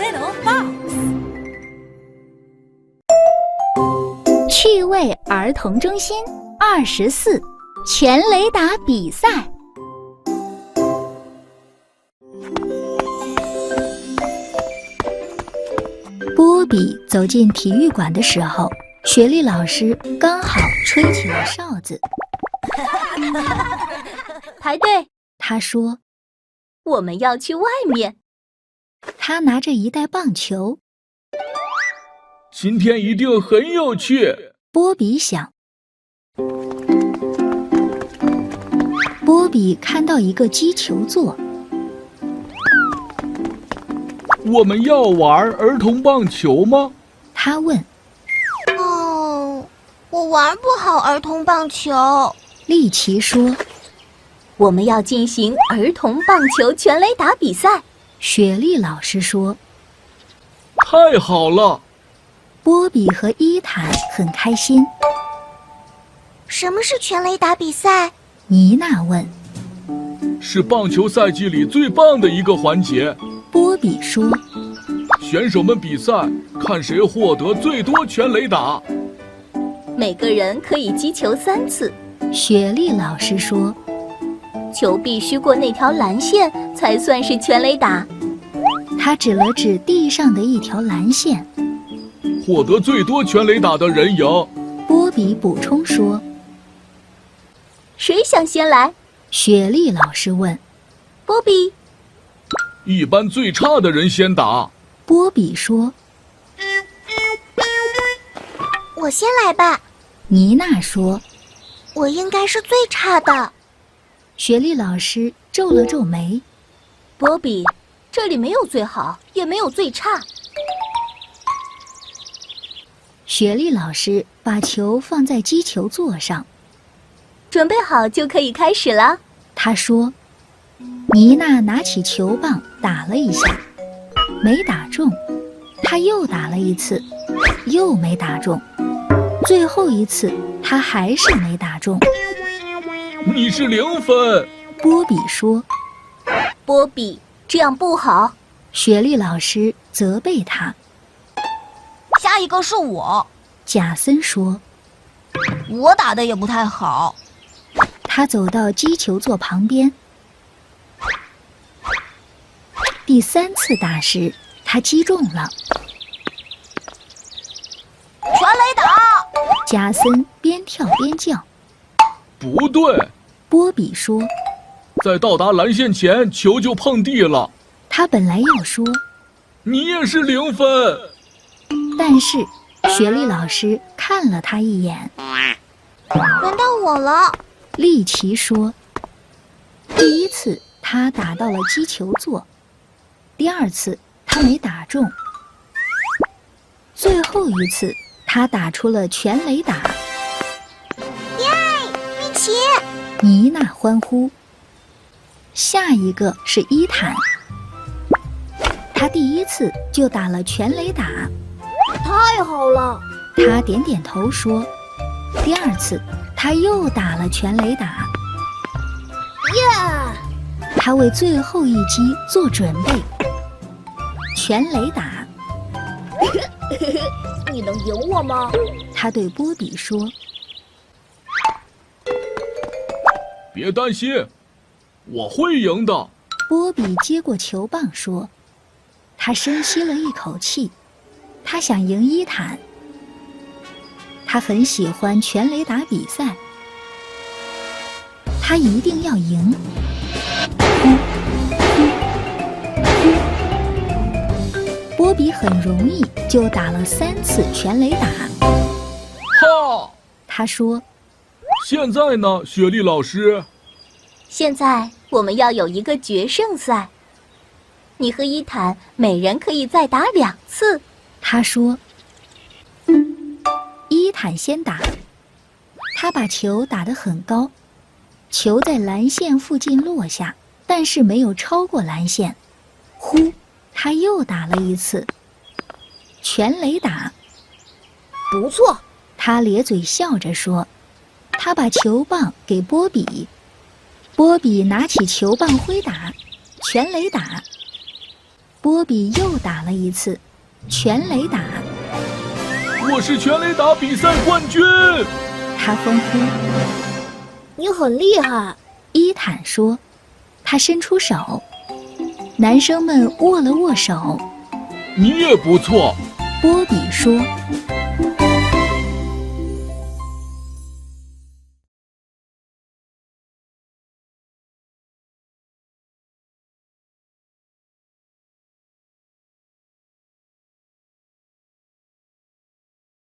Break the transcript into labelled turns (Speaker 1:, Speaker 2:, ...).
Speaker 1: Little Fox。
Speaker 2: 趣味儿童中心24全垒打比赛。波比走进体育馆的时候，雪莉老师刚好吹起了哨子。
Speaker 3: 排队，
Speaker 2: 他说，
Speaker 3: 我们要去外面。
Speaker 2: 他拿着一袋棒球。
Speaker 4: 今天一定很有趣，
Speaker 2: 波比想。波比看到一个击球座。
Speaker 4: 我们要玩儿童棒球吗？
Speaker 2: 他问。
Speaker 5: 我玩不好儿童棒球。
Speaker 2: 丽奇说。
Speaker 3: 我们要进行儿童棒球全垒打比赛。
Speaker 2: 雪莉老师说。
Speaker 4: 太好了！
Speaker 2: 波比和伊坦很开心。
Speaker 5: 什么是全垒打比赛？
Speaker 2: 妮娜问。
Speaker 4: 是棒球赛季里最棒的一个环节。
Speaker 2: 波比说。
Speaker 4: 选手们比赛，看谁获得最多全垒打。
Speaker 3: 每个人可以击球3次。
Speaker 2: 雪莉老师说。
Speaker 3: 球必须过那条蓝线才算是全垒打。
Speaker 2: 他指了指地上的一条蓝线。
Speaker 4: 获得最多全垒打的人赢。
Speaker 2: 波比补充说。
Speaker 3: 谁想先来？
Speaker 2: 雪莉老师问。
Speaker 3: 波比。
Speaker 4: 一般最差的人先打。
Speaker 2: 波比说。
Speaker 5: 我先来吧。
Speaker 2: 妮娜说。
Speaker 5: 我应该是最差的。
Speaker 2: 雪莉老师皱了皱眉。
Speaker 3: 波比，这里没有最好，也没有最差。
Speaker 2: 雪莉老师把球放在击球座上。
Speaker 3: 准备好就可以开始了。
Speaker 2: 她说。妮娜拿起球棒打了一下，没打中。她又打了一次，又没打中。最后一次，她还是没打中。
Speaker 4: 你是0分。
Speaker 2: 波比说。
Speaker 3: 波比，这样不好。
Speaker 2: 雪莉老师责备他。
Speaker 5: 下一个是我。
Speaker 2: 贾森说。
Speaker 5: 我打的也不太好。
Speaker 2: 他走到击球座旁边。第3次打时，他击中了。
Speaker 5: 全垒打！
Speaker 2: 贾森边跳边叫。
Speaker 4: 不对，
Speaker 2: 波比说。
Speaker 4: 在到达蓝线前，球就碰地了。
Speaker 2: 他本来要说。
Speaker 4: 你也是0分。
Speaker 2: 但是雪莉老师看了他一眼。
Speaker 5: 轮到我了。
Speaker 2: 丽奇说。第1次他打到了击球座，第2次他没打中，最后一次他打出了全垒打。
Speaker 5: 耶，丽奇！
Speaker 2: 妮娜欢呼。下一个是伊坦。他第1次就打了全垒打。
Speaker 5: 太好了！
Speaker 2: 他点点头说。第2次他又打了全垒打。
Speaker 5: 耶！
Speaker 2: 他为最后一击做准备。全垒打。
Speaker 5: 你能赢我吗？
Speaker 2: 他对波比说。
Speaker 4: 别担心，我会赢的。
Speaker 2: 波比接过球棒说。他深吸了一口气，他想赢伊坦。他很喜欢全垒打比赛，他一定要赢。波比很容易就打了3次全垒打。
Speaker 4: 哈！
Speaker 2: 他说。
Speaker 4: 现在呢，雪莉老师？
Speaker 3: 现在我们要有一个决胜赛。你和伊坦每人可以再打2次。
Speaker 2: 他说。伊坦先打。他把球打得很高，球在蓝线附近落下，但是没有超过蓝线。呼，他又打了1次。全垒打。
Speaker 5: 不错。
Speaker 2: 他咧嘴笑着说。他把球棒给波比。波比拿起球棒挥打。全垒打。波比又打了一次，全垒打。
Speaker 4: 我是全垒打比赛冠军！
Speaker 2: 他欢呼。
Speaker 5: 你很厉害。
Speaker 2: 伊坦说，他伸出手，男生们握了握手。
Speaker 4: 你也不错。
Speaker 2: 波比说，